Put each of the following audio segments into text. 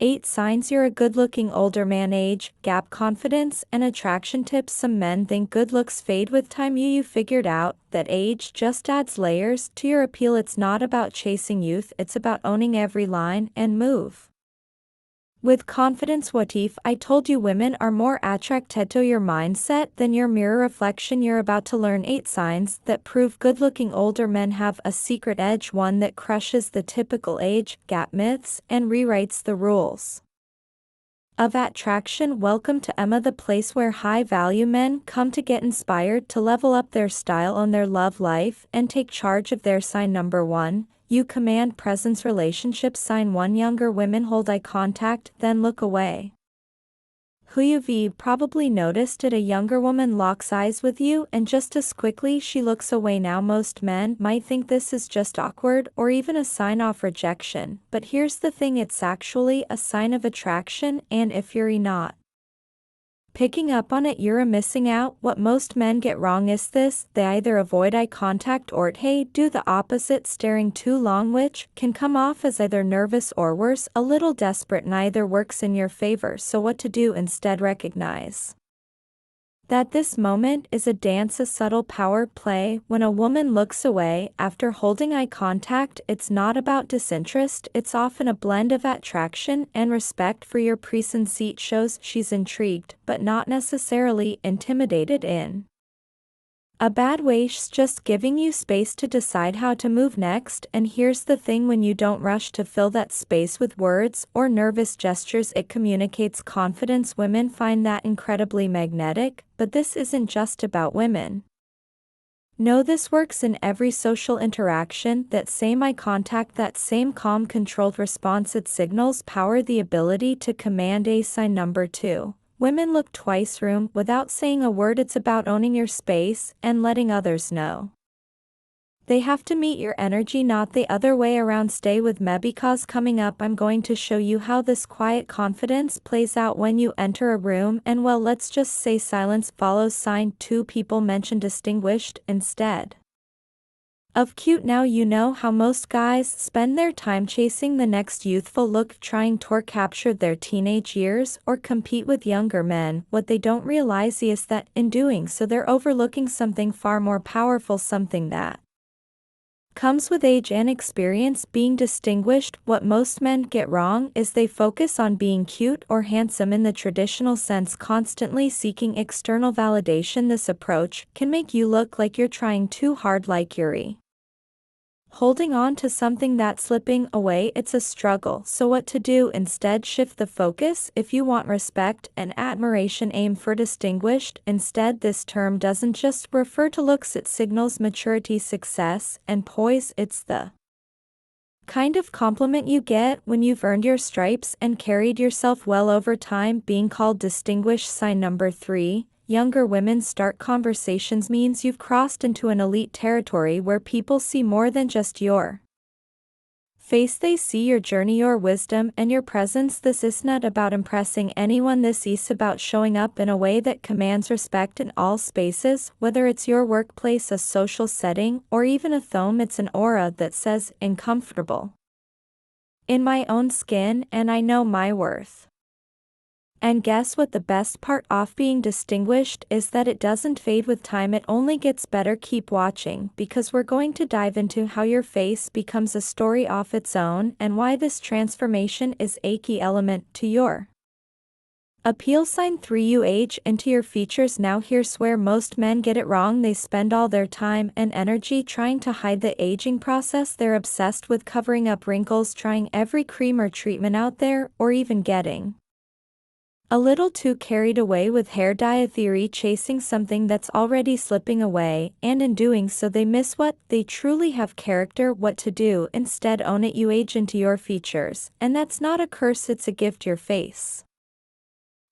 8 signs you're a good-looking older man. Age, gap. Confidence and attraction tips. Some men think good looks fade with time. You figured out that age just adds layers to your appeal. It's not about chasing youth, it's about owning every line and move with confidence. What if I told you women are more attracted to your mindset than your mirror reflection? You're about to learn 8 signs that prove good-looking older men have a secret edge, one that crushes the typical age gap myths and rewrites the rules of attraction. Welcome to Emma, the place where high-value men come to get inspired, to level up their style, own their love life, and take charge of their sign. Number 1. You command presence. Relationships. Sign 1. Younger women hold eye contact, then look away. Who you've probably noticed it. A younger woman locks eyes with you, and just as quickly she looks away. Now most men might think this is just awkward or even a sign of rejection, but here's the thing, it's actually a sign of attraction, and if you're not picking up on it, you're missing out. What most men get wrong is this: they either avoid eye contact or do the opposite, staring too long, which can come off as either nervous or worse, a little desperate. Neither works in your favor. So what to do instead? Recognize that this moment is a dance, a subtle power play. When a woman looks away after holding eye contact, it's not about disinterest, it's often a blend of attraction and respect for your presence. Shows she's intrigued, but not necessarily intimidated in a bad way. She's just giving you space to decide how to move next. And here's the thing, when you don't rush to fill that space with words or nervous gestures, it communicates confidence. Women find that incredibly magnetic, but this isn't just about women. No, this works in every social interaction. That same eye contact, that same calm, controlled response, it signals power, the ability to command a sign. Number 2. Women look twice. Room. Without saying a word, it's about owning your space and letting others know they have to meet your energy, not the other way around. Stay with me, because coming up I'm going to show you how this quiet confidence plays out when you enter a room, and well, let's just say silence follows. Sign 2. People mention distinguished instead of cute. Now you know how most guys spend their time chasing the next youthful look, trying to capture their teenage years or compete with younger men. What they don't realize is that in doing so they're overlooking something far more powerful, something that comes with age and experience: being distinguished. What most men get wrong is they focus on being cute or handsome in the traditional sense, constantly seeking external validation. This approach can make you look like you're trying too hard, like you're holding on to something that's slipping away. It's a struggle. So what to do instead? Shift the focus. If you want respect and admiration, aim for distinguished instead. This term doesn't just refer to looks, it signals maturity, success, and poise. It's the kind of compliment you get when you've earned your stripes and carried yourself well over time. Being called distinguished. Sign number 3. Younger women start conversations means you've crossed into an elite territory where people see more than just your face. They see your journey, your wisdom, and your presence. This is not about impressing anyone, this is about showing up in a way that commands respect in all spaces, whether it's your workplace, a social setting, or even a home. It's an aura that says, uncomfortable in my own skin, and I know my worth. And guess what? The best part of being distinguished is that it doesn't fade with time, it only gets better. Keep watching, because we're going to dive into how your face becomes a story of its own, and why this transformation is a key element to your appeal. Sign 3. You age into your features. Now here's where most men get it wrong. They spend all their time and energy trying to hide the aging process. They're obsessed with covering up wrinkles, trying every cream or treatment out there, or even getting a little too carried away with hair dye, a theory, chasing something that's already slipping away, and in doing so they miss what they truly have: character. What to do instead? Own it. You age into your features, and that's not a curse, it's a gift. Your face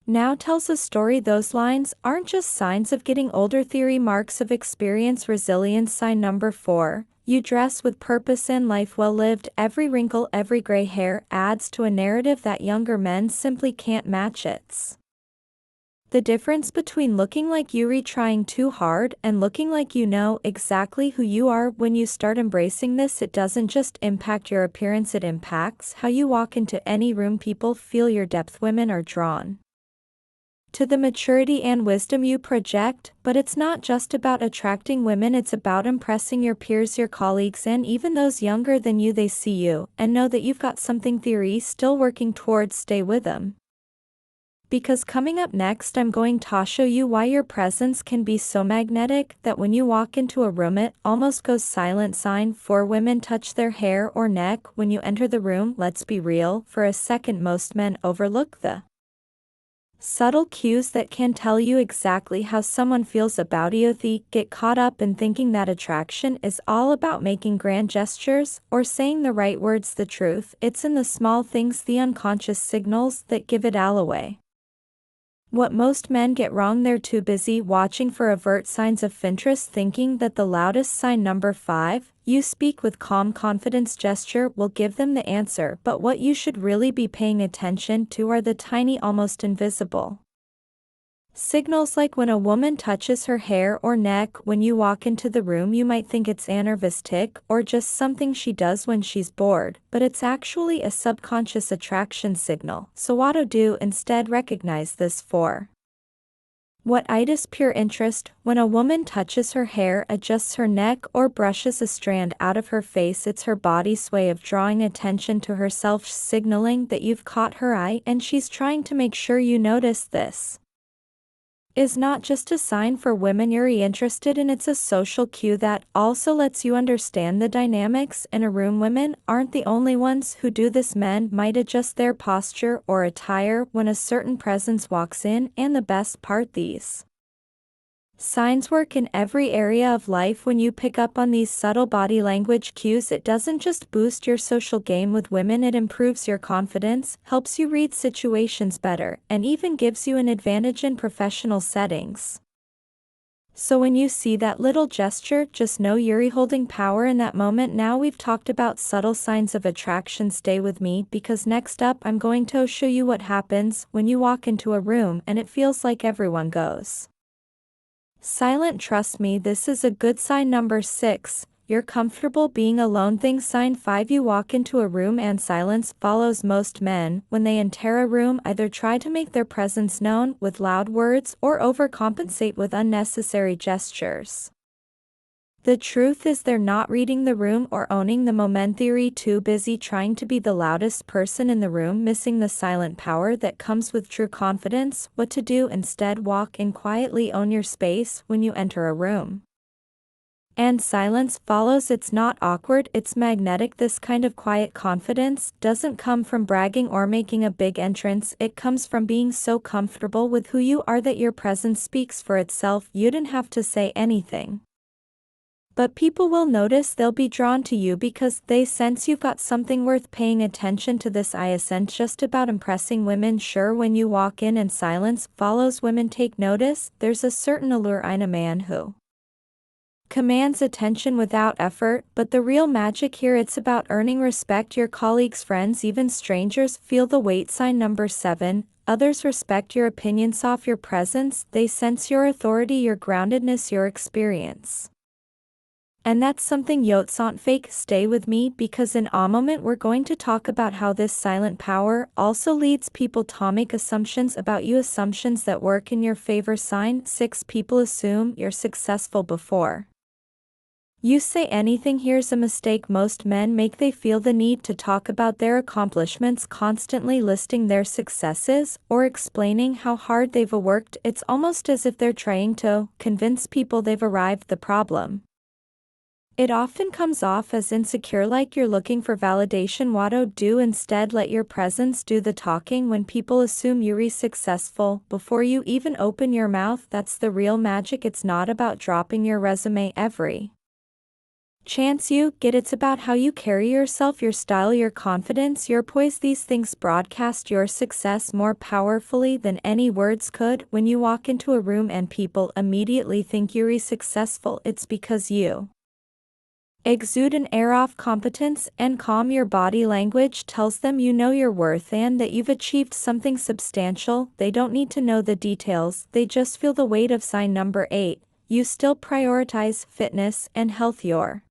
now tells a story. Those lines aren't just signs of getting older, theory, marks of experience, resilience. Sign number 4. You dress with purpose and life well lived. Every wrinkle, every gray hair adds to a narrative that younger men simply can't match. It's The difference between looking like Yuri trying too hard and looking like you know exactly who you are. When you start embracing this, it doesn't just impact your appearance, it impacts how you walk into any room. People feel your depth. Women are drawn to the maturity and wisdom you project, but it's not just about attracting women, it's about impressing your peers, your colleagues, and even those younger than you. They see you and know that you've got something. Theory still working towards. Stay with them. Because coming up next, I'm going to show you why your presence can be so magnetic that when you walk into a room it almost goes silent. Sign 4. Women touch their hair or neck when you enter the room. Let's be real for a second, most men overlook the subtle cues that can tell you exactly how someone feels about you. They get caught up in thinking that attraction is all about making grand gestures or saying the right words. The truth, it's in the small things, the unconscious signals that give it all away. What most men get wrong, they're too busy watching for overt signs of interest, thinking that the loudest sign, number 5, you speak with calm confidence, gesture will give them the answer, but what you should really be paying attention to are the tiny, almost invisible signals, like when a woman touches her hair or neck when you walk into the room. You might think it's a nervous tick or just something she does when she's bored, but it's actually a subconscious attraction signal. So what to do instead? Recognize this. 4. What it is pure interest. When a woman touches her hair, adjusts her neck, or brushes a strand out of her face, it's her body's way of drawing attention to herself, signaling that you've caught her eye, and she's trying to make sure you notice. This is not just a sign for women you're interested in, it's a social cue that also lets you understand the dynamics in a room. Women aren't the only ones who do this. Men might adjust their posture or attire when a certain presence walks in, and the best part, these signs work in every area of life. When you pick up on these subtle body language cues, it doesn't just boost your social game with women, it improves your confidence, helps you read situations better, and even gives you an advantage in professional settings. So when you see that little gesture, just know you're holding power in that moment. Now we've talked about subtle signs of attraction. Stay with me, because next up I'm going to show you what happens when you walk into a room and it feels like everyone goes silent. Trust me, this is a good sign. Number 6. You're comfortable being alone. Thing sign 5. You walk into a room and silence follows. Most men, when they enter a room, either try to make their presence known with loud words or overcompensate with unnecessary gestures. The truth is, they're not reading the room or owning the moment. Theory, too busy trying to be the loudest person in the room, missing the silent power that comes with true confidence. What to do instead? Walk in quietly, own your space when you enter a room, and silence follows. It's not awkward, it's magnetic. This kind of quiet confidence doesn't come from bragging or making a big entrance, it comes from being so comfortable with who you are that your presence speaks for itself. You didn't have to say anything, but people will notice. They'll be drawn to you because they sense you've got something worth paying attention to. This isn't just about impressing women. Sure, when you walk in and silence follows, women take notice. There's a certain allure in a man who commands attention without effort, but the real magic here, it's about earning respect. Your colleagues, friends, even strangers feel the weight. Sign number 7. Others respect your opinions off your presence. They sense your authority, your groundedness, your experience. And that's something yotes aren't fake. Stay with me, because in a moment we're going to talk about how this silent power also leads people to make assumptions about you, assumptions that work in your favor. Sign 6. People assume you're successful before you say anything. Here's a mistake most men make. They feel the need to talk about their accomplishments, constantly listing their successes or explaining how hard they've worked. It's almost as if they're trying to convince people they've arrived. The problem, it often comes off as insecure, like you're looking for validation. What to do instead? Let your presence do the talking. When people assume you're successful before you even open your mouth, that's the real magic. It's not about dropping your resume every chance you get, it's about how you carry yourself, your style, your confidence, your poise. These things broadcast your success more powerfully than any words could. When you walk into a room and people immediately think you're successful, it's because you Exude an air of competence and calm. Your body language tells them you know your worth and that you've achieved something substantial. They don't need to know the details, they just feel the weight of sign number 8. You still prioritize fitness and health, your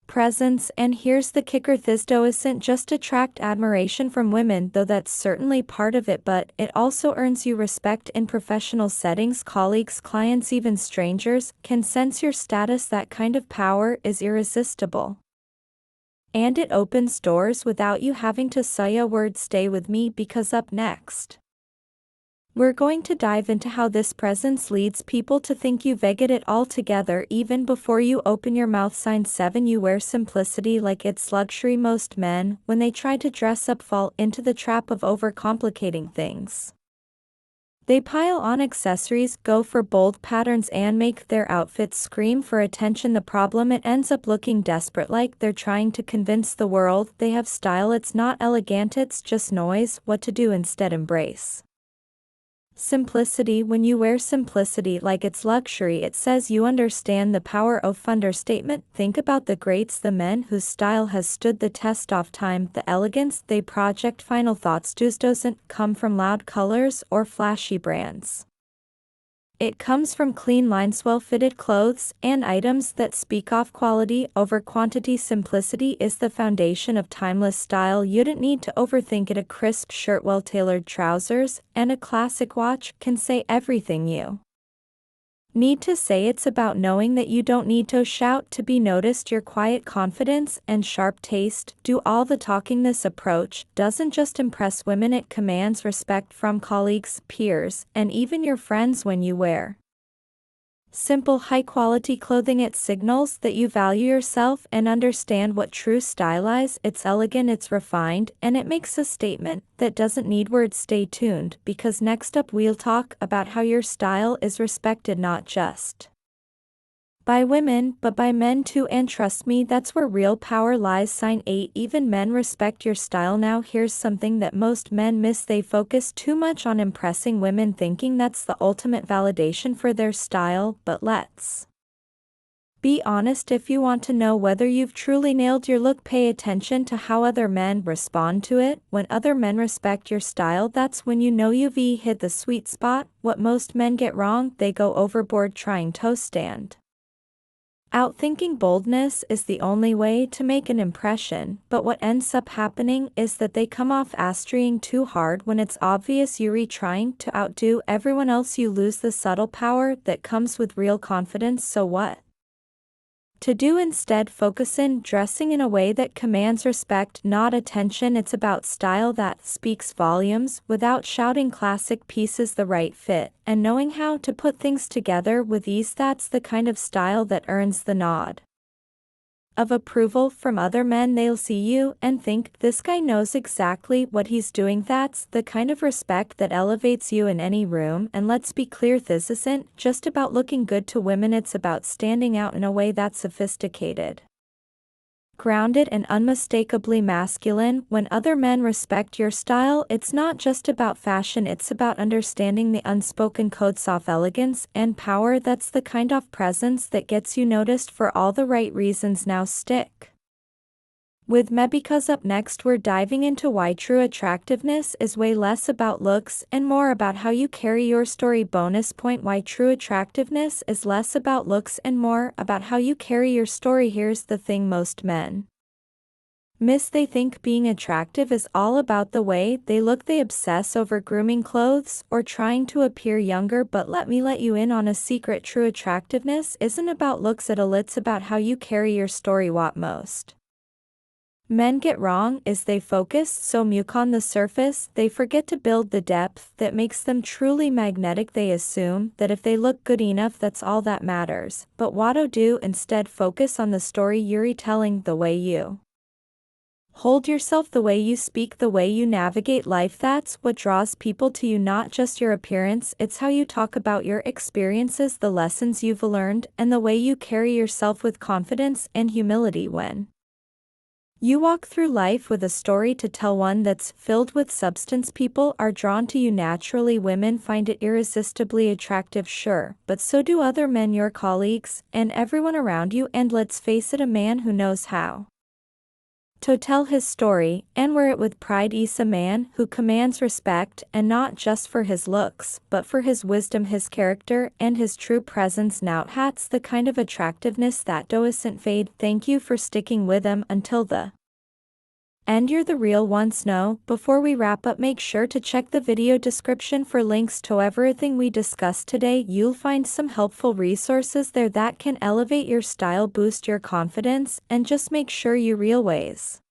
presence, and here's the kicker: this doesn't just attract admiration from women, though that's certainly part of it, but it also earns you respect in professional settings. Colleagues, clients, even strangers can sense your status. That kind of power is irresistible. And it opens doors without you having to say a word. Stay with me, because up next, we're going to dive into how this presence leads people to think you've got it all together even before you open your mouth. Sign 7. You wear simplicity like it's luxury. Most men, when they try to dress up, fall into the trap of overcomplicating things. They pile on accessories, go for bold patterns, and make their outfits scream for attention. The problem: it ends up looking desperate, like they're trying to convince the world they have style. It's not elegant, it's just noise. What to do instead? Embrace simplicity. When you wear simplicity like it's luxury, it says you understand the power of understatement. Think about the greats, the men whose style has stood the test of time. The elegance they project, final thoughts, doesn't come from loud colors or flashy brands. It comes from clean lines, well-fitted clothes, and items that speak of quality over quantity. Simplicity is the foundation of timeless style. You don't need to overthink it. A crisp shirt, well-tailored trousers, and a classic watch can say everything you need to say. It's about knowing that you don't need to shout to be noticed. Your quiet confidence and sharp taste do all the talking. This approach doesn't just impress women, it commands respect from colleagues, peers, and even your friends. When you wear simple, high-quality clothing, it signals that you value yourself and understand what true style is. It's elegant, it's refined, and it makes a statement that doesn't need words. Stay tuned, because next up we'll talk about how your style is respected not just by women, but by men too, and trust me, that's where real power lies. Sign 8. Even men respect your style. Now here's something that most men miss: they focus too much on impressing women, thinking that's the ultimate validation for their style. But let's be honest, if you want to know whether you've truly nailed your look, pay attention to how other men respond to it. When other men respect your style, that's when you know you've hit the sweet spot. What most men get wrong: they go overboard trying to stand out, thinking boldness is the only way to make an impression, but what ends up happening is that they come off as trying too hard. When it's obvious you're trying to outdo everyone else, you lose the subtle power that comes with real confidence. So what to do instead? Focus in dressing in a way that commands respect, not attention. It's about style that speaks volumes without shouting. Classic pieces, the right fit, and knowing how to put things together with ease. That's the kind of style that earns the nod of approval from other men. They'll see you and think, this guy knows exactly what he's doing. That's the kind of respect that elevates you in any room. And let's be clear, this isn't just about looking good to women, it's about standing out in a way that's sophisticated, grounded, and unmistakably masculine. When other men respect your style, it's not just about fashion, it's about understanding the unspoken codes of elegance and power. That's the kind of presence that gets you noticed for all the right reasons. Now stick with me, because up next we're diving into why true attractiveness is way less about looks and more about how you carry your story. Bonus point: why true attractiveness is less about looks and more about how you carry your story. Here's the thing most men miss: they think being attractive is all about the way they look. They obsess over grooming, clothes, or trying to appear younger. But let me let you in on a secret: true attractiveness isn't about looks at all, it's about how you carry your story. What most men get wrong is they focus so much on the surface, they forget to build the depth that makes them truly magnetic. They assume that if they look good enough, that's all that matters. But what to do instead? Focus on the story you're telling, the way you hold yourself, the way you speak, the way you navigate life. That's what draws people to you, not just your appearance. It's how you talk about your experiences, the lessons you've learned, and the way you carry yourself with confidence and humility. When You walk through life with a story to tell, one that's filled with substance. People are drawn to you naturally. Women find it irresistibly attractive, sure, but so do other men, your colleagues, and everyone around you. And let's face it, a man who knows how to tell his story, and wear it with pride, is a man who commands respect, and not just for his looks, but for his wisdom, his character, and his true presence. Now that's the kind of attractiveness that doesn't fade. Thank you for sticking with him until the end. You're the real ones. Know, before we wrap up, make sure to check the video description for links to everything we discussed today. You'll find some helpful resources there that can elevate your style, boost your confidence, and just make sure you real ways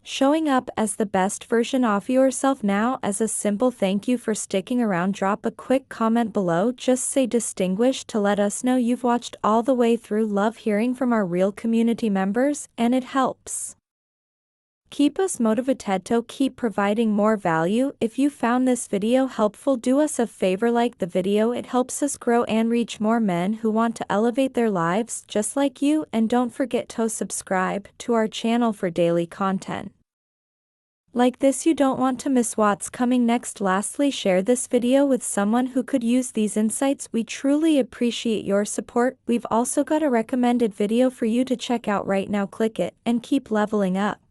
showing up as the best version of yourself. Now, as a simple thank you for sticking around, drop a quick comment below. Just say distinguished to let us know you've watched all the way through. Love hearing from our real community members, and it helps keep us motivated to keep providing more value. If you found this video helpful, do us a favor, like the video. It helps us grow and reach more men who want to elevate their lives just like you. And don't forget to subscribe to our channel for daily content like this. You don't want to miss what's coming next. Lastly, share this video with someone who could use these insights. We truly appreciate your support. We've also got a recommended video for you to check out right now. Click it and keep leveling up.